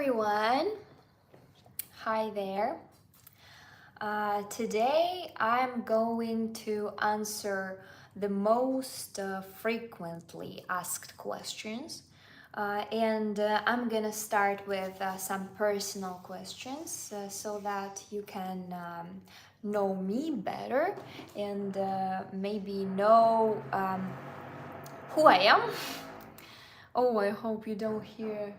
everyone. Hi there. Today I'm going to answer the most frequently asked questions. And I'm gonna start with some personal questions so that you can know me better and maybe know who I am. Oh, I hope you don't hear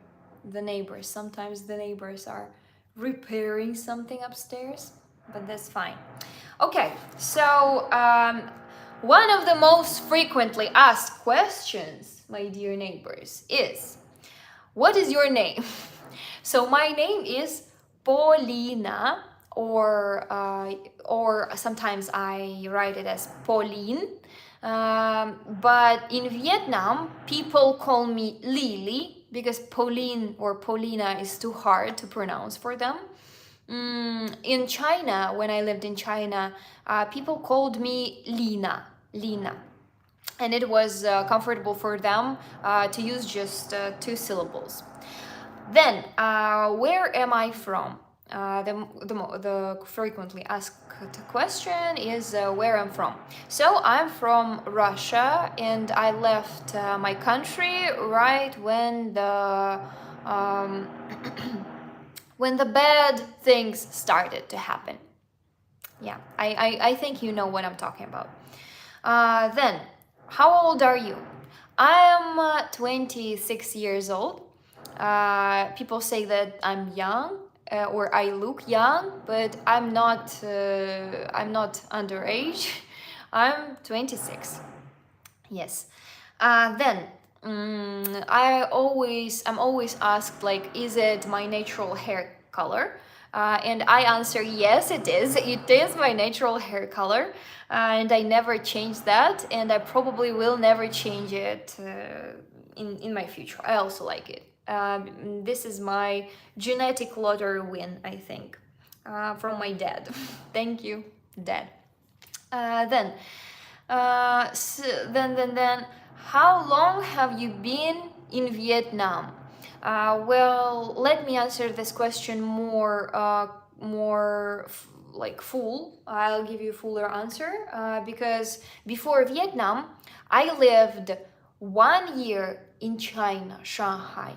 the neighbors. Sometimes the neighbors are repairing something upstairs, but that's fine. Okay, so one of the most frequently asked questions, my dear neighbors, is what is your name? So my name is Polina, or sometimes I write it as Pauline. But in Vietnam, people call me Lily because Pauline or Polina is too hard to pronounce for them. In China, when I lived in China, people called me Lina, and it was comfortable for them to use just two syllables. Then, where am I from? The frequently asked question is where I'm from. So I'm from Russia, and I left my country right when the um, when the bad things started to happen. Yeah, I think you know what I'm talking about. Then, how old are you? I'm 26 years old. People say that I'm young or I look young, but I'm not. I'm not underage. I'm 26. Yes. Then I'm always asked like, is it my natural hair color? And I answer yes, it is. It is my natural hair color, and I never change that, and I probably will never change it in my future. I also like it. This is my genetic lottery win, I think, from my dad. Thank you, Dad. Then then, how long have you been in Vietnam? Well, let me answer this question like full. I'll give you a fuller answer because before Vietnam, I lived 1 year in China, Shanghai.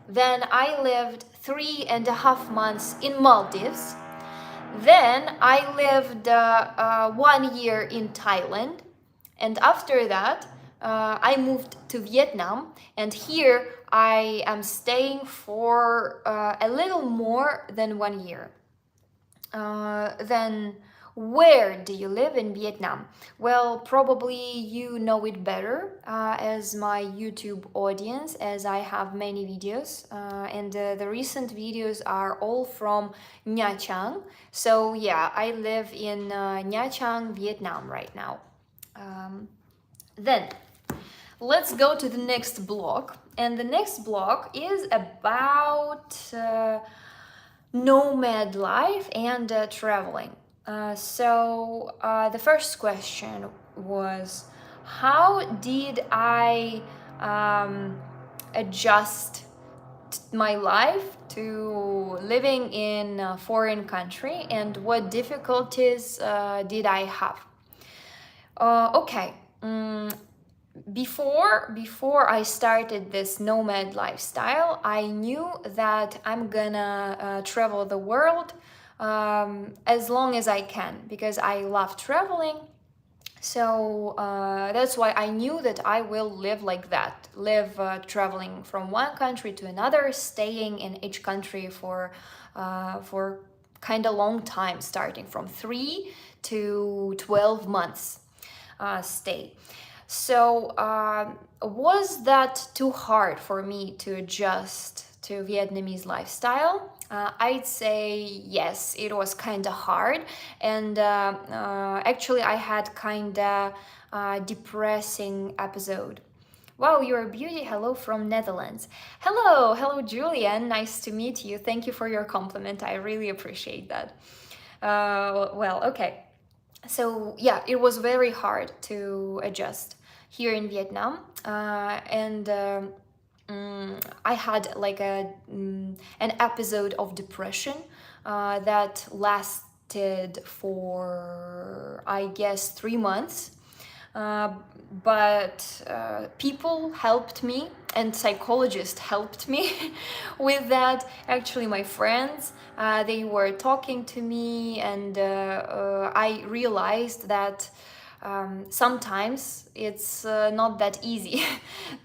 Then I lived 3.5 months in Maldives. Then I lived 1 year in Thailand, and after that, I moved to Vietnam, and here I am staying for a little more than 1 year. Then, where do you live in Vietnam? Well, probably you know it better as my YouTube audience, as I have many videos, and the recent videos are all from Nha Trang. So yeah, I live in Nha Trang, Vietnam right now. Then, let's go to the next block, and the next block is about nomad life and traveling. The first question was, how did I adjust my life to living in a foreign country, and what difficulties did I have? Okay. Before I started this nomad lifestyle, I knew that I'm gonna travel the world as long as I can because I love traveling. So that's why I knew that I will live like that, live traveling from one country to another, staying in each country for kind of long time, starting from 3 to 12 months stay. So was that too hard for me to adjust to Vietnamese lifestyle? I'd say yes, it was kind of hard, and actually I had kind of depressing episode. Wow, you're a beauty. Hello from Netherlands. Hello, Julian. Nice to meet you. Thank you for your compliment. I really appreciate that. Well, okay. So yeah, it was very hard to adjust here in Vietnam, and I had like an episode of depression that lasted for, I guess, 3 months. Uh, but people helped me and psychologists helped me with that. Actually, my friends, they were talking to me, and I realized that sometimes it's not that easy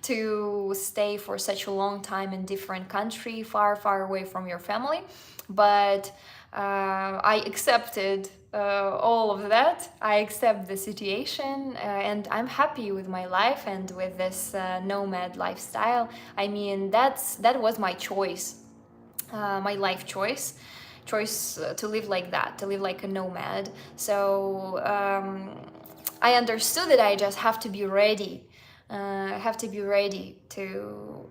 to stay for such a long time in different country, far, far away from your family. But I accepted all of that. I accept the situation, and I'm happy with my life and with this nomad lifestyle. I mean, that was my choice, my life choice to live like that, to live like a nomad. So I understood that I just have to be ready. I have to be ready to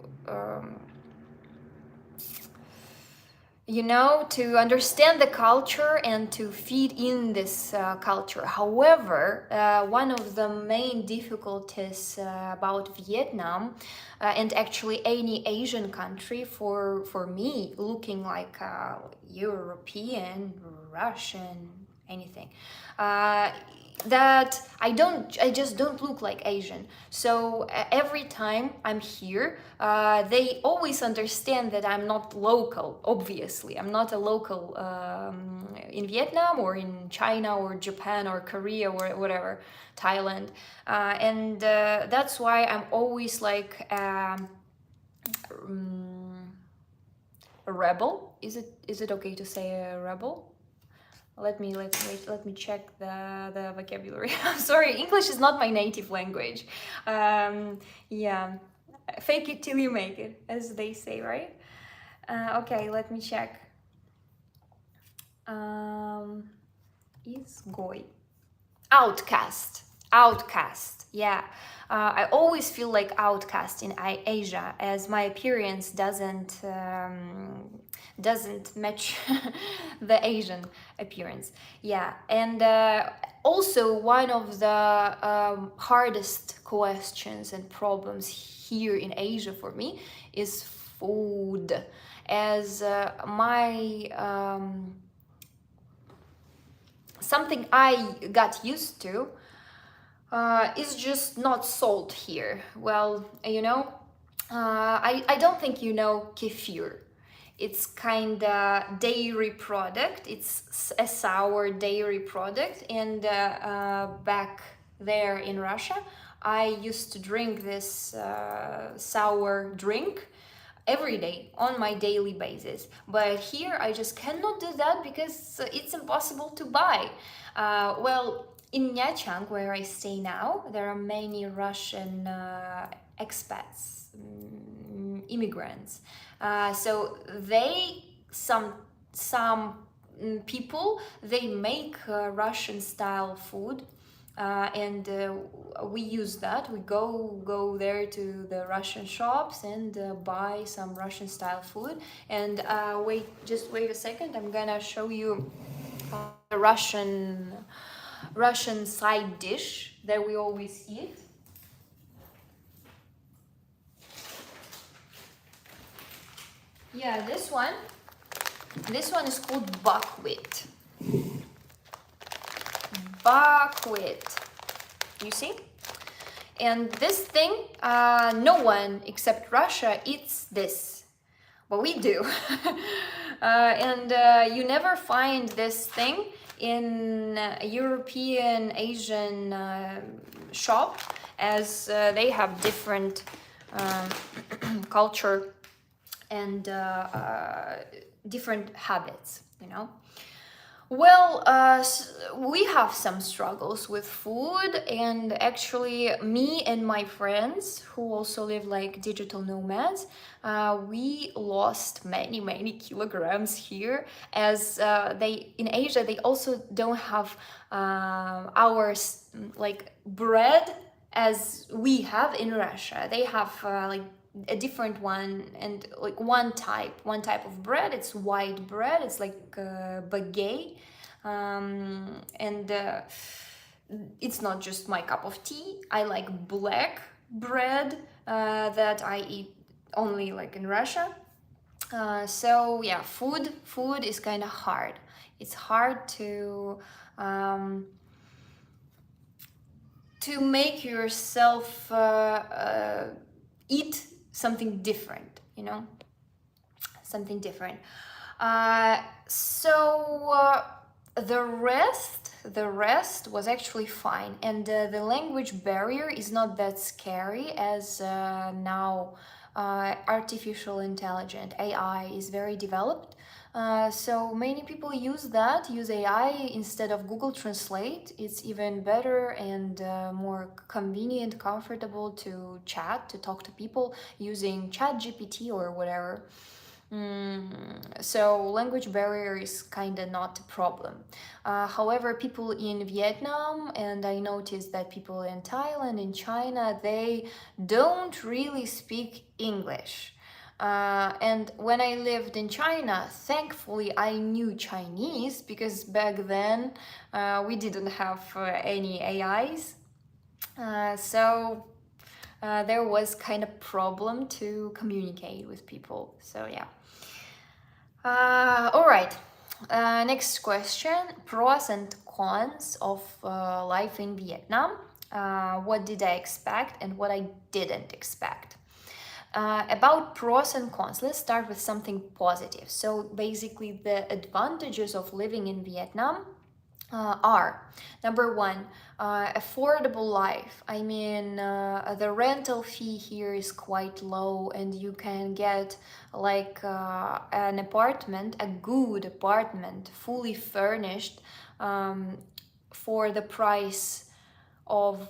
to understand the culture and to feed in this culture. However, one of the main difficulties about Vietnam, and actually any Asian country, for me, looking like European, Russian, anything, uh, that I just don't look like Asian. So every time I'm here, they always understand that I'm not local. Obviously, I'm not a local in Vietnam or in China or Japan or Korea or whatever, Thailand, and that's why I'm always like a rebel. Is it okay to say a rebel? Let me check the vocabulary. I'm sorry, English is not my native language. Yeah, fake it till you make it, as they say, right? Okay, let me check. Изгой. Outcast, yeah. I always feel like outcast in Asia, as my appearance doesn't match the Asian appearance. Yeah, and also one of the hardest questions and problems here in Asia for me is food, as my something I got used to is just not sold here. Well, I don't think you know kefir. It's kind of dairy product. It's a sour dairy product, and back there in Russia, I used to drink this sour drink every day on my daily basis. But here I just cannot do that because it's impossible to buy. Well, in Nyachang, where I stay now, there are many Russian expats, immigrants. So some people, they make Russian style food, and we use that. We go there to the Russian shops and buy some Russian style food. And just wait a second. I'm gonna show you the Russian side dish that we always eat. Yeah, this one is called buckwheat. You see? And this thing, no one except Russia eats this, but we do. And you never find this thing in a European, Asian shop, as they have different culture and different habits, Well, we have some struggles with food, and actually, me and my friends who also live like digital nomads, we lost many, many kilograms here, as they in Asia they also don't have our like bread as we have in Russia. They have like a different one, and like one type of bread. It's white bread. It's like baguette, and it's not just my cup of tea. I like black bread that I eat only like in Russia. So yeah, food is kind of hard. It's hard to make yourself eat something different, something different. So the rest was actually fine, and the language barrier is not that scary as now artificial intelligence AI is very developed. So many people use AI instead of Google Translate. It's even better and more convenient, comfortable to chat, to talk to people using ChatGPT or whatever. So language barrier is kind of not a problem. However, people in Vietnam, and I noticed that people in Thailand, in China, they don't really speak English. And when I lived in China, thankfully I knew Chinese, because back then we didn't have any AIs. So there was kind of problem to communicate with people. So yeah. All right. Next question: pros and cons of life in Vietnam. What did I expect and what I didn't expect? About pros and cons, let's start with something positive. So basically, the advantages of living in Vietnam are: number one, affordable life. I mean, the rental fee here is quite low, and you can get like an apartment, a good apartment, fully furnished, for the price of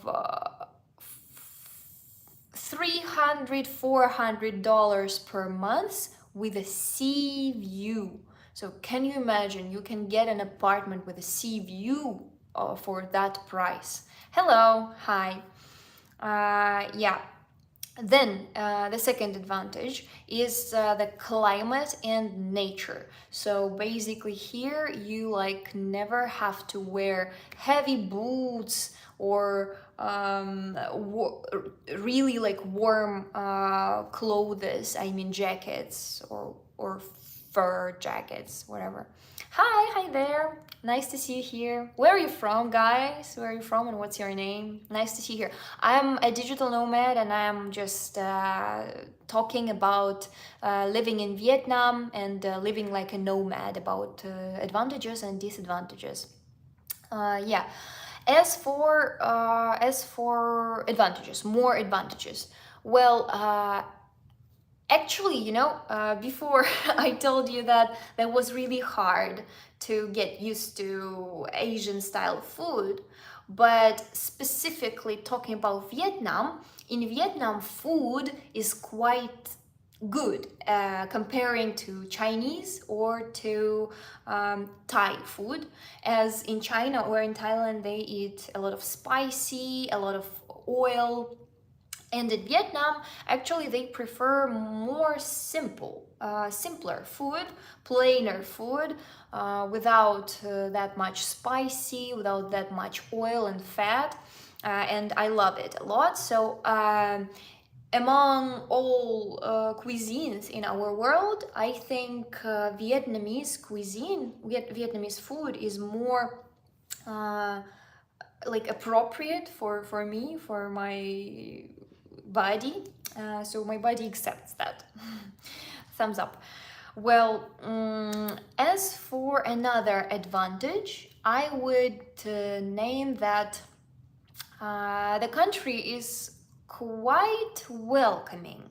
300 $400 per month with a sea view. So can you imagine, you can get an apartment with a sea view for that price? Hello, hi. Yeah. Then the second advantage is the climate and nature. So basically here you like never have to wear heavy boots or really like warm clothes. I mean jackets or fur jackets, whatever. Hi there. Nice to see you here. Where are you from, guys? Where are you from and what's your name? Nice to see you here. I'm a digital nomad and I'm just talking about living in Vietnam and living like a nomad, about advantages and disadvantages. Yeah. As for advantages, more advantages. Well, actually, before I told you that was really hard to get used to Asian style food, but specifically talking about Vietnam, in Vietnam, food is quite good comparing to Chinese or to Thai food. As in China or in Thailand, they eat a lot of spicy, a lot of oil. And in Vietnam, actually, they prefer more simpler food, plainer food, without that much spicy, without that much oil and fat. And I love it a lot. So, among all cuisines in our world, I think Vietnamese cuisine, Vietnamese food is more like appropriate for me, for my body. So my body accepts that. Thumbs up. Well, as for another advantage, I would name that the country is quite welcoming.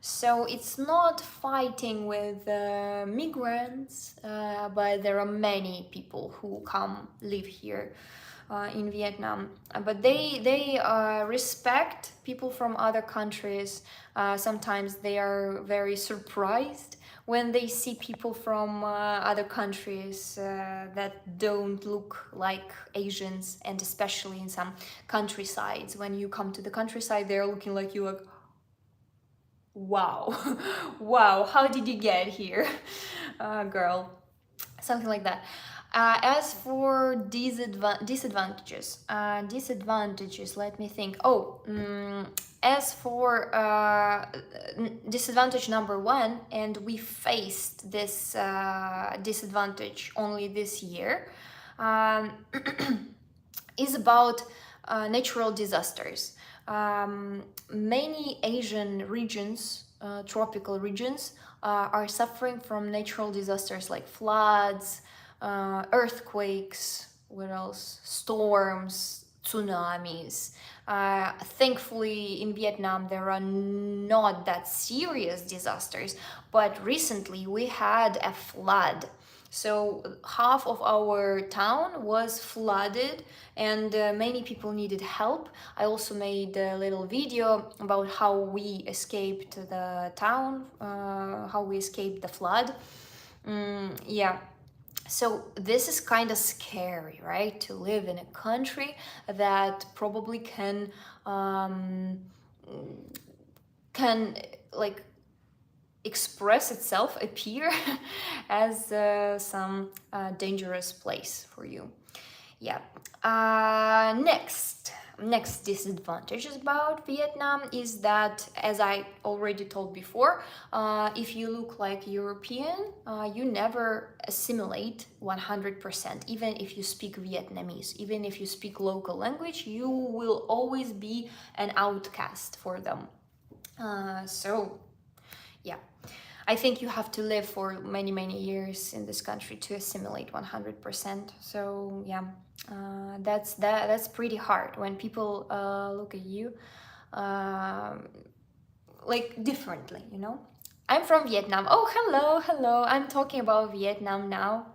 So it's not fighting with migrants, but there are many people who come live here in Vietnam. But they respect people from other countries. Sometimes they are very surprised when they see people from other countries that don't look like Asians, and especially in some countrysides. When you come to the countryside, they're looking like you, like, wow, wow, how did you get here, girl? Something like that. As for disadvantages, let me think. Oh, as for disadvantage number one, and we faced this disadvantage only this year, um, is about natural disasters. Many Asian regions, tropical regions, are suffering from natural disasters like floods, earthquakes, what else? Storms, tsunamis. Thankfully, in Vietnam, there are not that serious disasters, but recently we had a flood. So half of our town was flooded, and many people needed help. I also made a little video about how we escaped the town, how we escaped the flood. Yeah, so this is kind of scary, right? To live in a country that probably can like express itself, appear as some dangerous place for you. Yeah. Next disadvantage about Vietnam is that, as I already told before, if you look like European, you never assimilate 100%. Even if you speak Vietnamese, even if you speak local language, you will always be an outcast for them. So yeah, I think you have to live for many years in this country to assimilate 100%. So yeah, that's pretty hard when people look at you um, like differently, you know. I'm from Vietnam. Oh, hello. I'm talking about Vietnam now.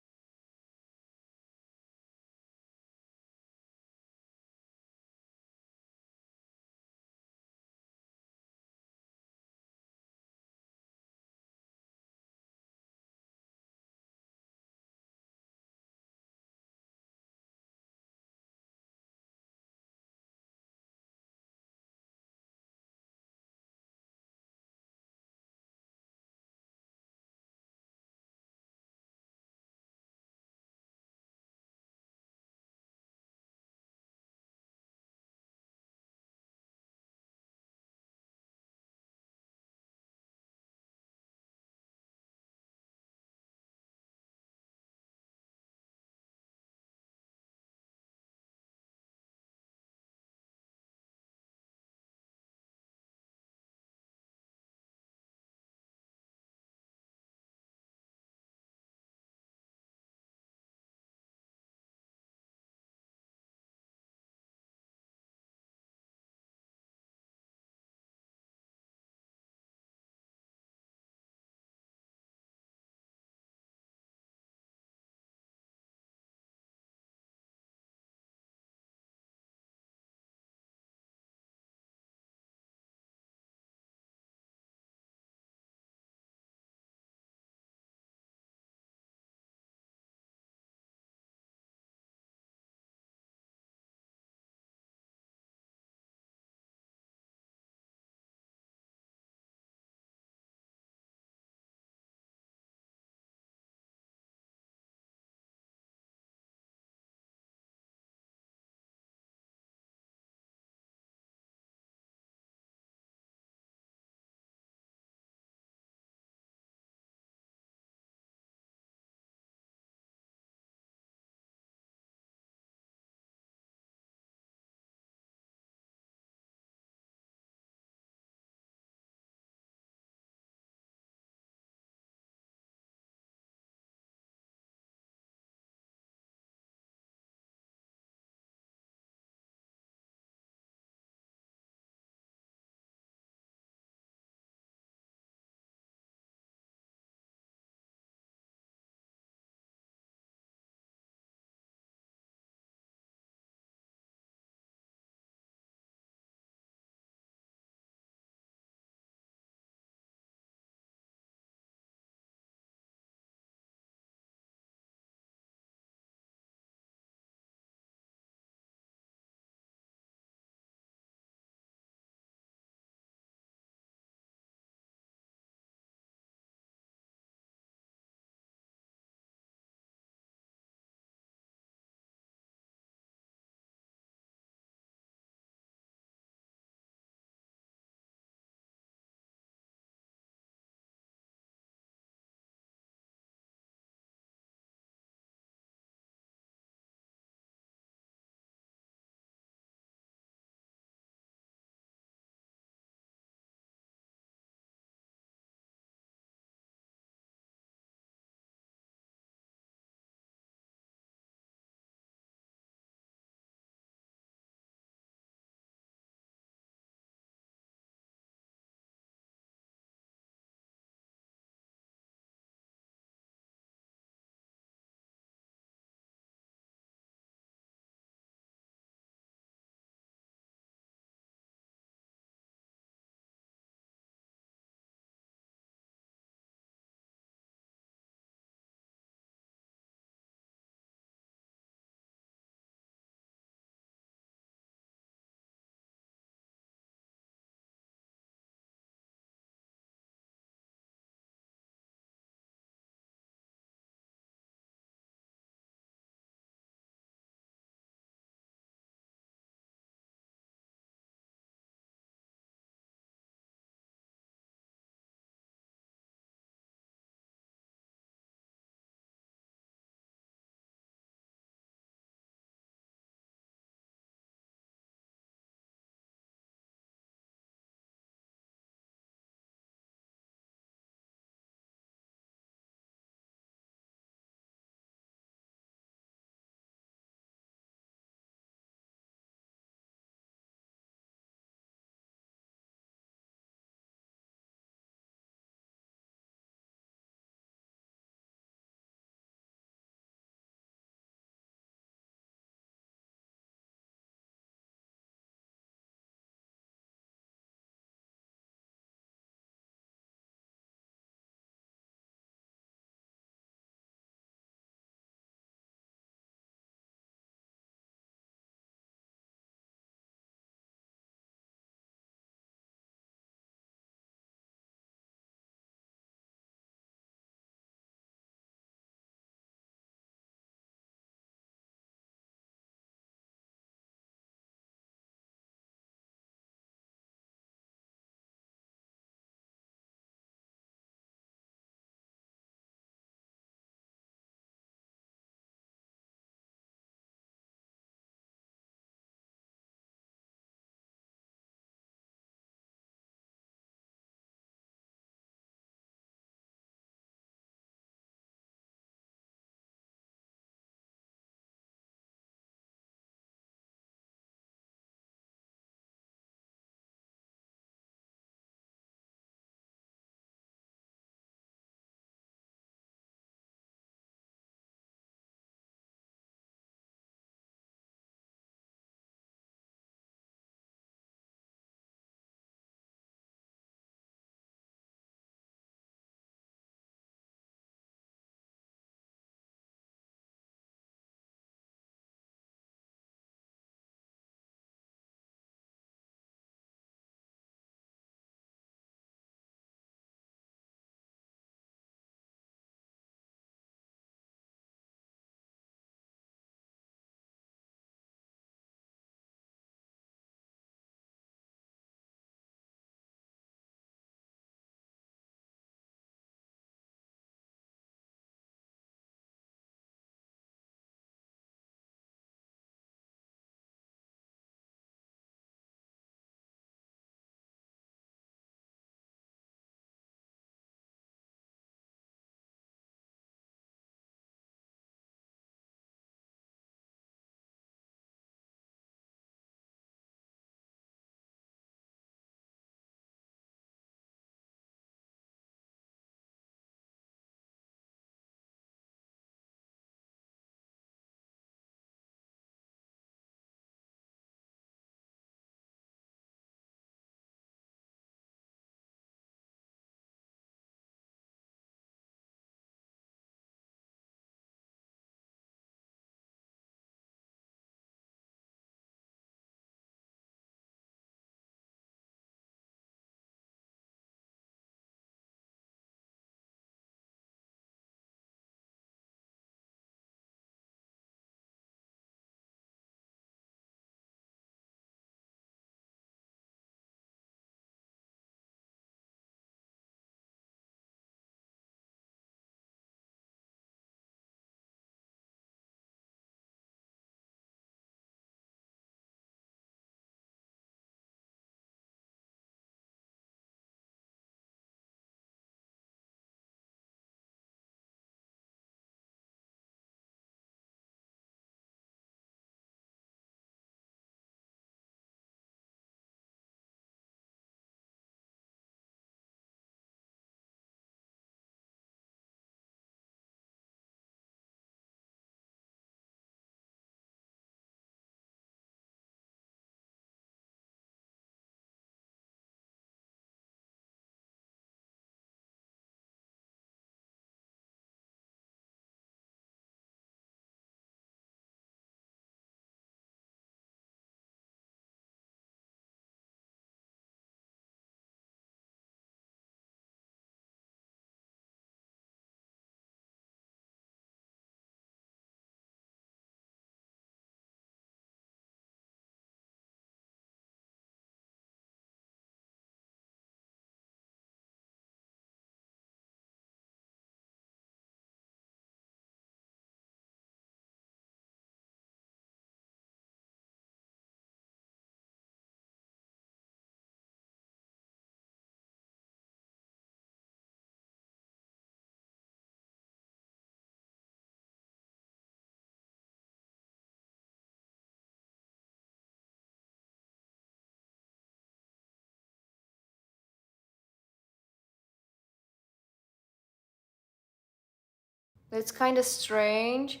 That's kind of strange.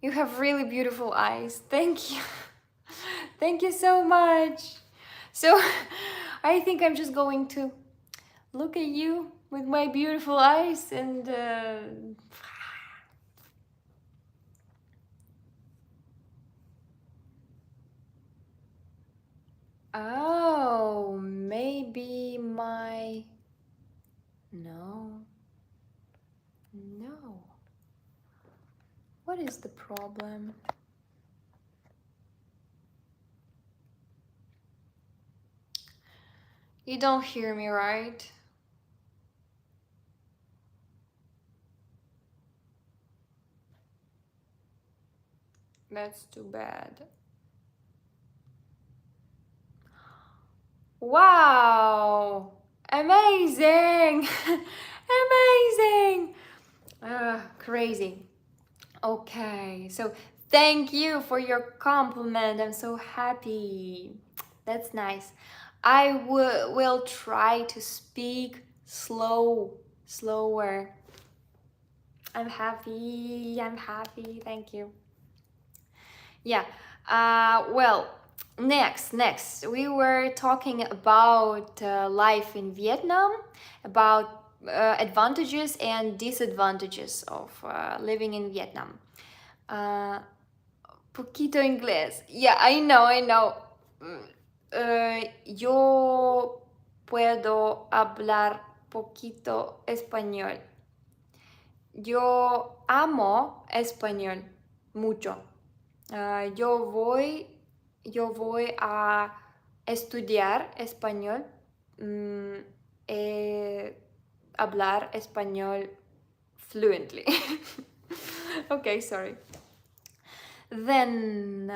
You have really beautiful eyes. Thank you. Thank you so much. So, I think I'm just going to look at you with my beautiful eyes and oh, maybe my... No. No. What is the problem? You don't hear me, right? That's too bad. Wow! Amazing! Amazing! Crazy. Okay, so thank you for your compliment. I'm so happy. That's nice. I will try to speak slower. I'm happy. I'm happy. Thank you. Yeah. Well, next, we were talking about life in Vietnam, about advantages and disadvantages of living in Vietnam. Uh, Poquito inglés. Yeah, I know. Yo puedo hablar poquito español. Yo amo español mucho. Yo voy a estudiar español, mm, hablar español fluently. Okay, sorry. Then,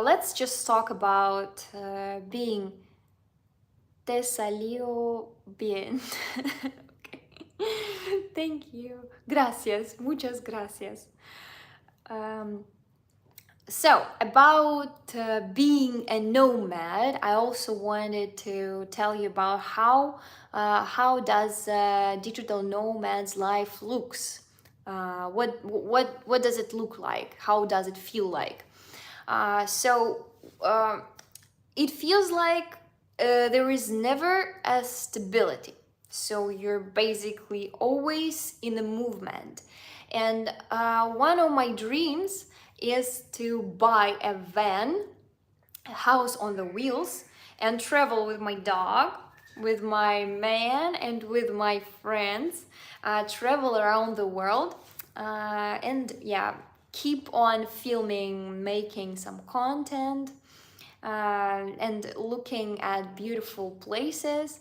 let's just talk about being te salió bien. Okay. Thank you. Gracias. Muchas gracias. So, about being a nomad, I also wanted to tell you about how does digital nomad's life looks. What does it look like? How does it feel like? So it feels like there is never a stability. So you're basically always in a movement. And one of my dreams is to buy a van, a house on the wheels, and travel with my dog, with my man, and with my friends, travel around the world, and yeah, keep on filming, making some content, and looking at beautiful places.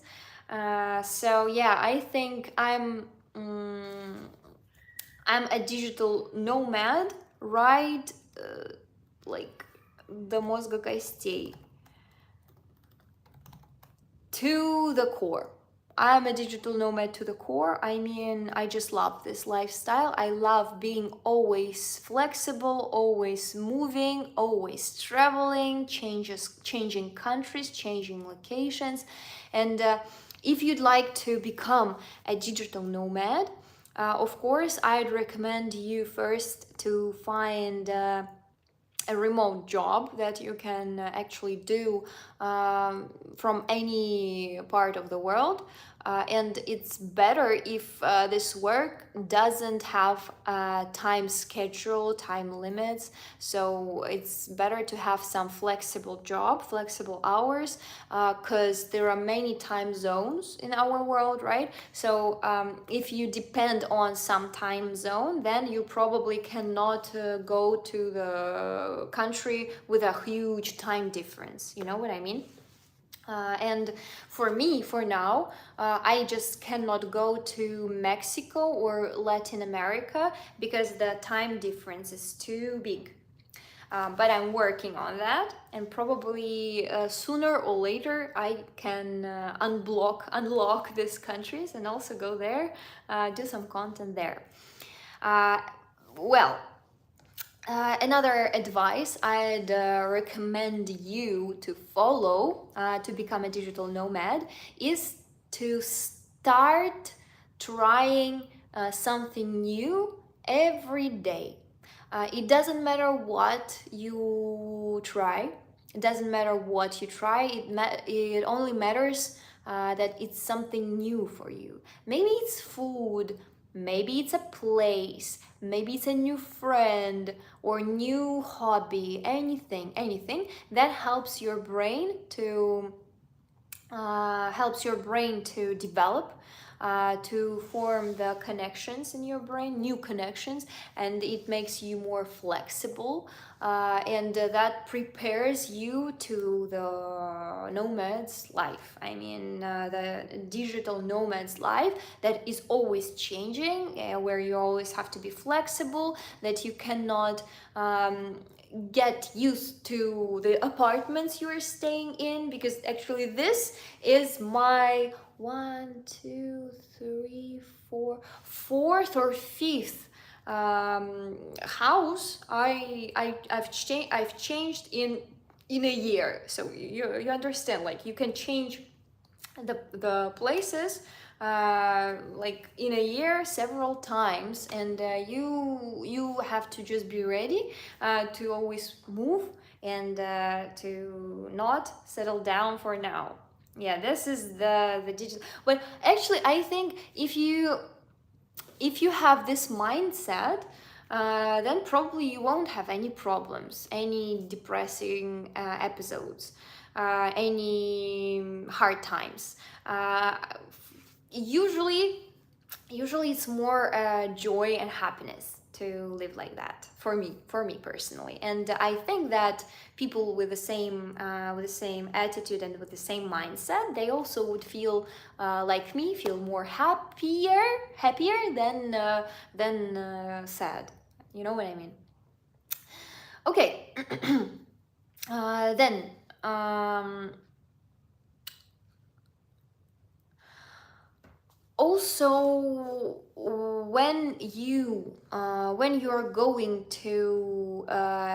So yeah, I think I'm a digital nomad, right? Like до мозга костей, to the core. I'm a digital nomad to the core. I mean, I just love this lifestyle. I love being always flexible, always moving, always traveling, changing countries, changing locations. And if you'd like to become a digital nomad, of course, I'd recommend you first to find a remote job that you can actually do from any part of the world. And it's better if this work doesn't have a time schedule, time limits. So it's better to have some flexible job, flexible hours, because there are many time zones in our world, right? So if you depend on some time zone, then you probably cannot go to the country with a huge time difference. You know what I mean? And for me, for now, I just cannot go to Mexico or Latin America because the time difference is too big. But I'm working on that, and probably sooner or later I can unlock these countries and also go there, do some content there. Well, another advice I'd recommend you to follow to become a digital nomad is to start trying something new every day. It doesn't matter what you try. It doesn't matter what you try. It only matters that it's something new for you. Maybe it's food, maybe it's a place, maybe it's a new friend or new hobby, anything that helps your brain to develop, to form the connections in your brain, new connections, and it makes you more flexible, and that prepares you to the nomad's life. I mean, the digital nomad's life that is always changing, where you always have to be flexible, that you cannot get used to the apartments you are staying in, because actually this is my fourth or fifth house I've changed in a year. So you understand, like, you can change the places like in a year several times, and you have to just be ready to always move, and to not settle down for now. Yeah, this is the digital. But actually, I think if you have this mindset, then probably you won't have any problems, any depressing episodes, any hard times. Uh, usually, usually it's more joy and happiness to live like that, for me personally. And I think that people with the same attitude and with the same mindset, they also would feel like me, feel more happier than sad. You know what I mean? Okay. Then also, when you're going to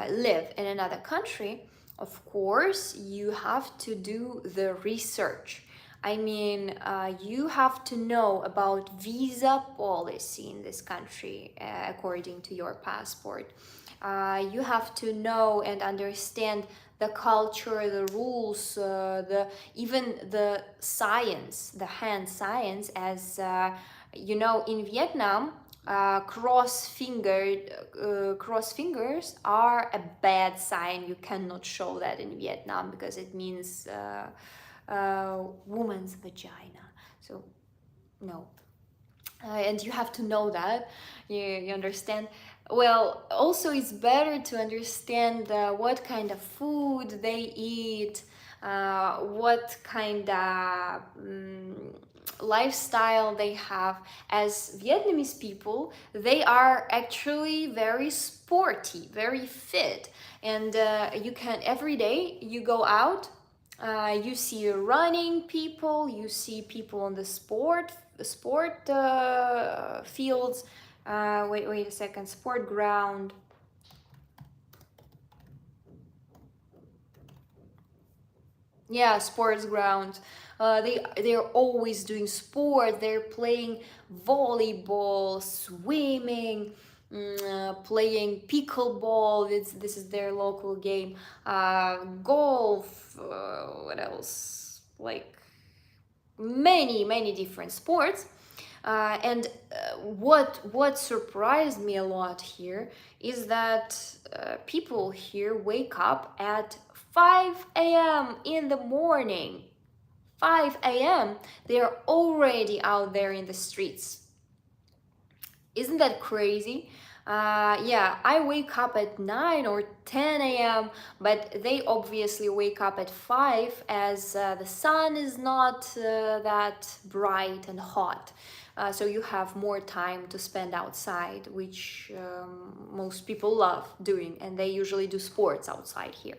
live in another country, of course you have to do the research. I mean, you have to know about visa policy in this country, according to your passport. You have to know and understand the culture, the rules, the even the science, the hand science. As you know, in Vietnam, cross fingers are a bad sign. You cannot show that in Vietnam, because it means woman's vagina. So no. And you have to know that. You understand. Well, also it's better to understand what kind of food they eat, what kind of lifestyle they have. As Vietnamese people, they are actually very sporty, very fit, and you can every day you go out, you see running people, you see people on the sport fields. Wait a second. Sport ground. Yeah, sports ground. They're always doing sport. They're playing volleyball, swimming, playing pickleball. This is their local game. Golf. What else? Like many different sports. And what surprised me a lot here is that people here wake up at 5 a.m. in the morning. 5 a.m. They're already out there in the streets. Isn't that crazy? Yeah, I wake up at 9 or 10 a.m., but they obviously wake up at 5, as the sun is not that bright and hot. So you have more time to spend outside, which most people love doing, and they usually do sports outside here.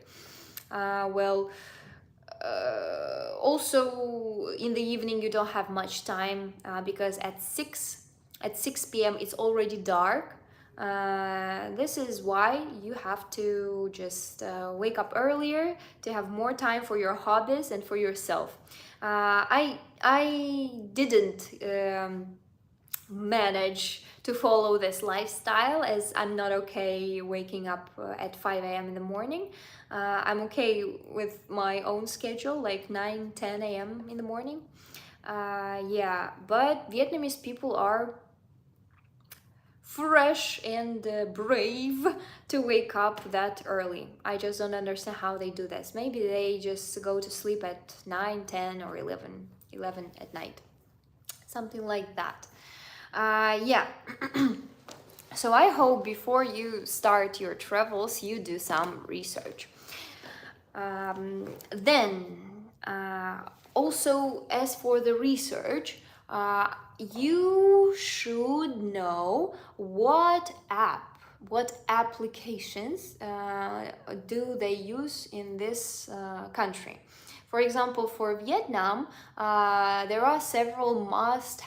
Also in the evening you don't have much time, because at 6 p.m. it's already dark. This is why you have to just wake up earlier to have more time for your hobbies and for yourself. I didn't manage to follow this lifestyle, as I'm not okay waking up at 5 a.m. in the morning. I'm okay with my own schedule, like 9, 10 a.m. in the morning. Yeah, but Vietnamese people are fresh and brave to wake up that early. I just don't understand how they do this. Maybe they just go to sleep at 9, 10, or 11 at night. Something like that. Yeah. So I hope before you start your travels, you do some research. Then, also as for the research, you should know what applications do they use in this country. For example, for Vietnam, there are several must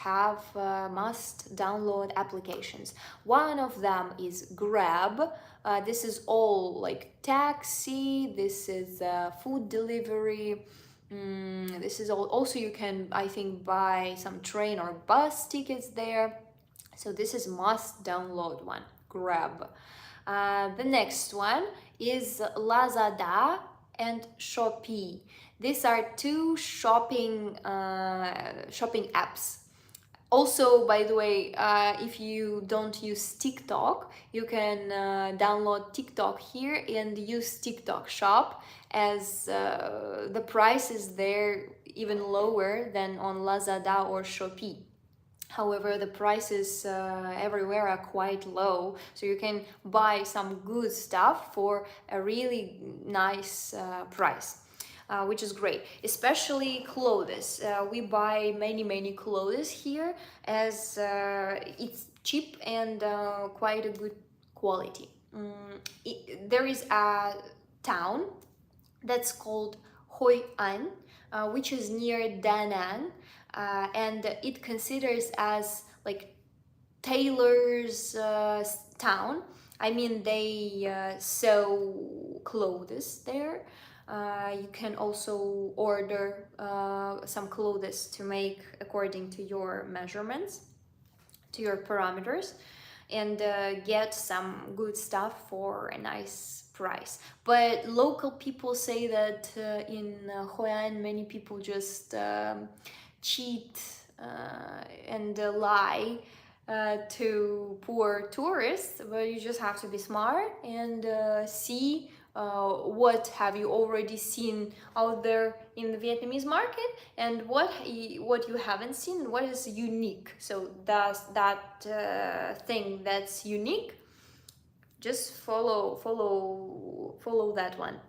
download applications. One of them is Grab. This is all like taxi, this is food delivery. This is all. Also, you can, I think, buy some train or bus tickets there. So this is must download one, Grab. The next one is Lazada and Shopee. These are two shopping apps. Also, by the way, if you don't use TikTok, you can download TikTok here and use TikTok Shop, as the price is there even lower than on Lazada or Shopee. However, the prices everywhere are quite low, so you can buy some good stuff for a really nice price. Which is great, especially clothes. We buy many clothes here, as it's cheap and quite a good quality. There is a town that's called Hoi An, which is near Da Nang, and it considers as like tailor's town. I mean, they sew clothes there. You can also order some clothes to make according to your measurements, to your parameters, and get some good stuff for a nice price. But local people say that in Hoi An, many people just cheat and lie to poor tourists, but you just have to be smart and see what have you already seen out there in the Vietnamese market, and what you haven't seen, what is unique. So that's that thing that's unique. Just follow that one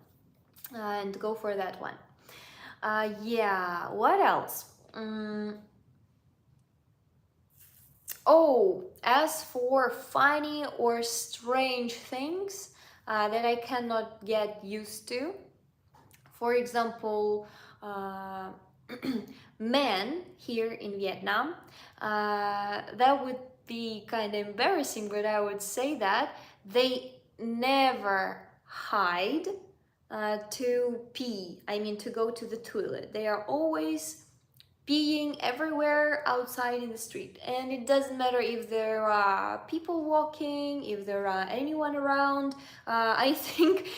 and go for that one. Yeah, what else? Oh, as for funny or strange things that I cannot get used to, for example, men here in Vietnam, that would be kind of embarrassing, but I would say that they never hide to pee, I mean to go to the toilet. They are always peeing everywhere outside in the street, and it doesn't matter if there are people walking, if there are anyone around. I think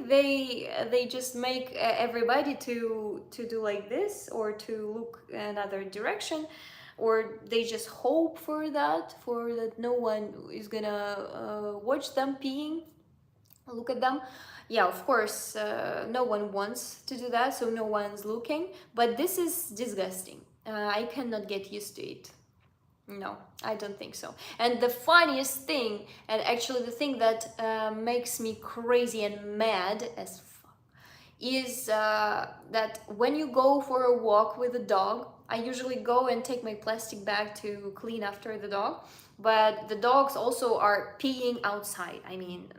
they just make everybody to do like this, or to look another direction, or they just hope for that no one is gonna watch them peeing, look at them. Yeah, of course, no one wants to do that, so no one's looking, but this is disgusting. I cannot get used to it. No, I don't think so. And the funniest thing, and actually the thing that makes me crazy and mad as fuck, is that when you go for a walk with a dog, I usually go and take my plastic bag to clean after the dog, but the dogs also are peeing outside, I mean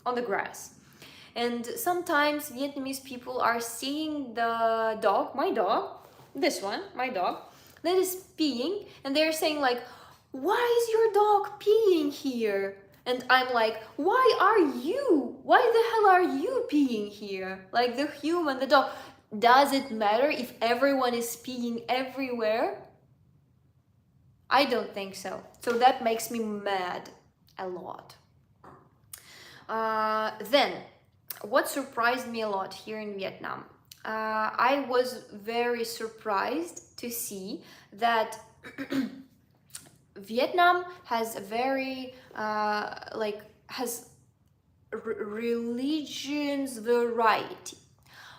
on the grass. And sometimes Vietnamese people are seeing the dog, my dog, this one, my dog, that is peeing, and they're saying like, why is your dog peeing here? And I'm like, why the hell are you peeing here? Like the human, the dog. Does it matter if everyone is peeing everywhere? I don't think so. So that makes me mad a lot. Then, what surprised me a lot here in Vietnam? I was very surprised to see that Vietnam has a very has religions variety.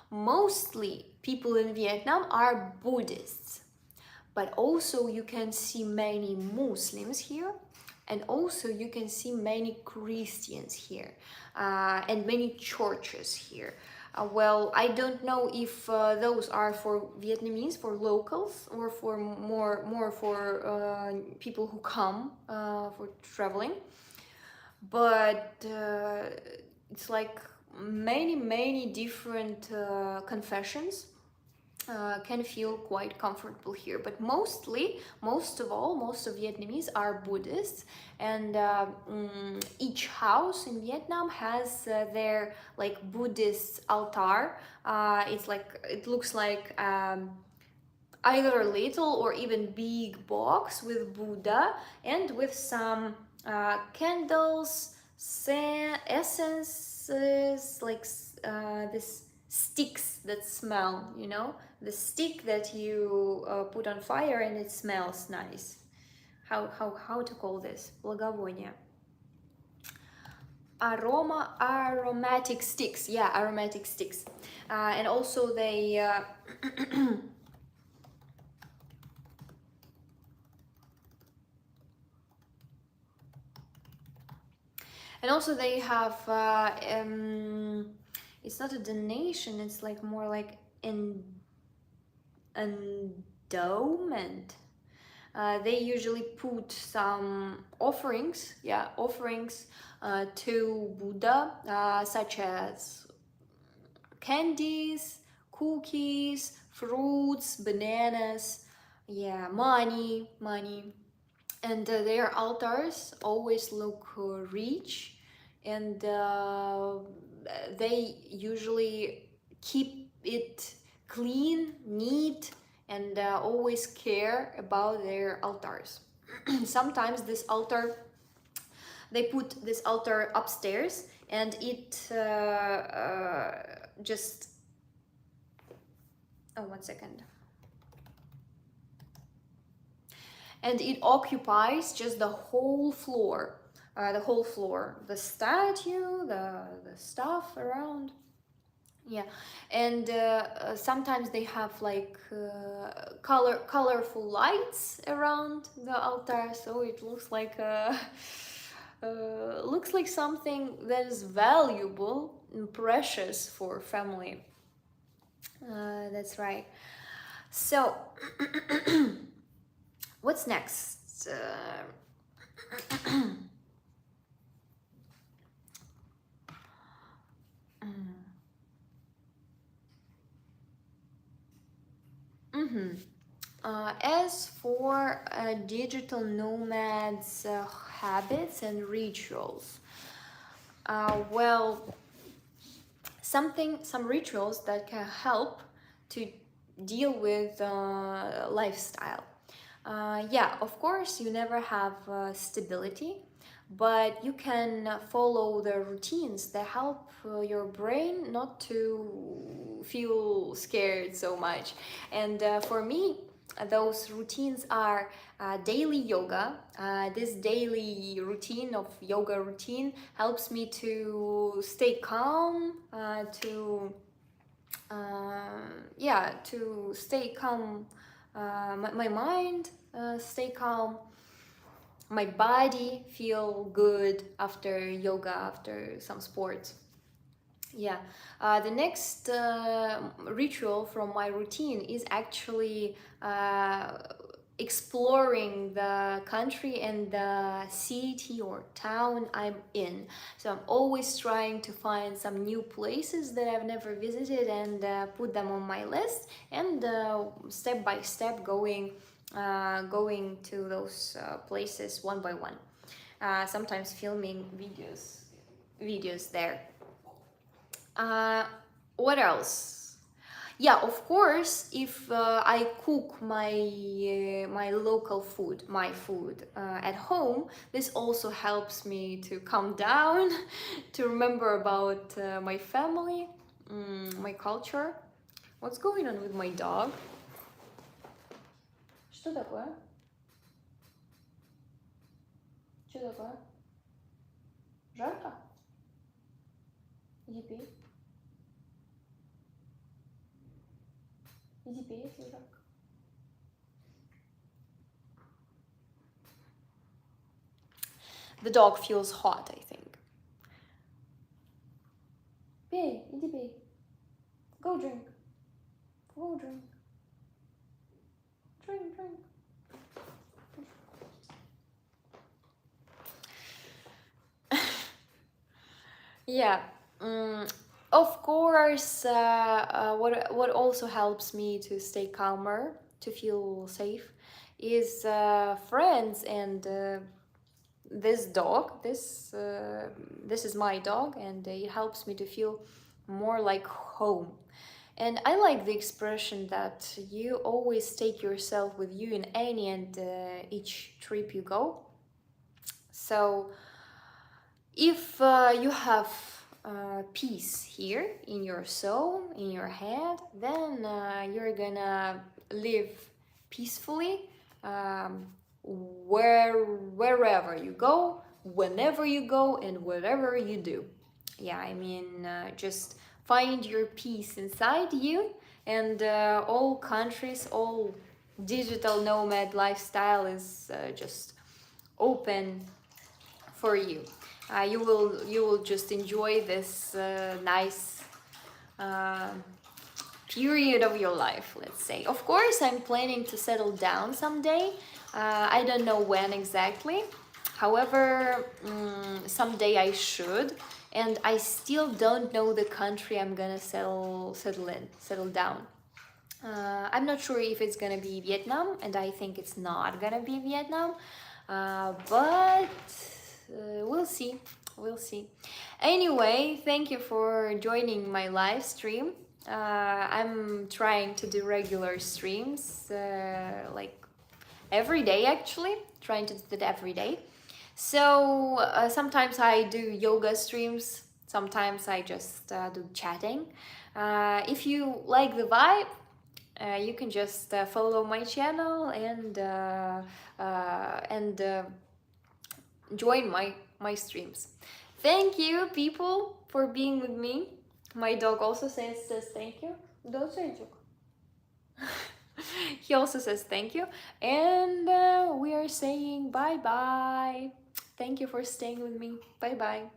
Mostly people in Vietnam are Buddhists, but also you can see many Muslims here, and also you can see many Christians here, and many churches here. Well, I don't know if those are for Vietnamese, for locals, or for more for people who come for traveling. But it's like many different confessions. Can feel quite comfortable here, but most of Vietnamese are Buddhists, and each house in Vietnam has their like Buddhist altar. It looks like either a little or even big box with Buddha and with some candles, essences, like this sticks that smell, the stick that you put on fire and it smells nice. How to call this? Благовония. Aromatic sticks. Yeah, aromatic sticks. And also they and also they have it's not a donation, it's like more like endowment. They usually put some offerings to Buddha, such as candies, cookies, fruits, bananas, money, and their altars always look rich, and they usually keep it clean, neat, and always care about their altars. Sometimes they put this altar upstairs, and it just one second. And it occupies just the whole floor, the statue, the stuff around. And sometimes they have like colorful lights around the altar, so it looks like something that is valuable and precious for family. That's right. So what's next? As for digital nomads' habits and rituals, well, some rituals that can help to deal with lifestyle. Of course, you never have stability, but you can follow the routines that help your brain not to feel scared so much. And for me, those routines are daily yoga. This daily routine of yoga routine helps me to stay calm, to stay calm, my mind stay calm, my body feel good after yoga, after some sports. The next ritual from my routine is actually exploring the country and the city or town I'm in. So I'm always trying to find some new places that I've never visited and put them on my list, and step by step going going to those places one by one. Sometimes filming videos there. Uh, what else? Yeah, of course, if I cook my local food, my food at home, this also helps me to calm down, to remember about my family, my culture. What's going on with my dog? Что такое? Что такое? Жарко? Иди пей. Иди пей, если жарко. The dog feels hot, I think. Пей, иди пей. Go drink. Go drink. Drink. Yeah. Of course, what also helps me to stay calmer, to feel safe, is friends and this dog. This is my dog, and it helps me to feel more like home. And I like the expression that you always take yourself with you in any and each trip you go. So if you have peace here in your soul, in your head, then you're gonna live peacefully wherever you go, whenever you go, and whatever you do. Yeah, I mean, just find your peace inside you, and all countries, all digital nomad lifestyle is just open for you. You will just enjoy this nice period of your life, let's say. Of course, I'm planning to settle down someday. I don't know when exactly. However, someday I should, and I still don't know the country I'm gonna settle down. I'm not sure if it's gonna be Vietnam, and I think it's not gonna be Vietnam, but we'll see. We'll see. Anyway, thank you for joining my live stream. I'm trying to do regular streams, like every day actually, trying to do that every day. So sometimes I do yoga streams, sometimes I just do chatting. If you like the vibe, you can just follow my channel and join my streams. Thank you, people, for being with me. My dog also says thank you. He also says thank you, and we are saying bye bye. Thank you for staying with me. Bye bye.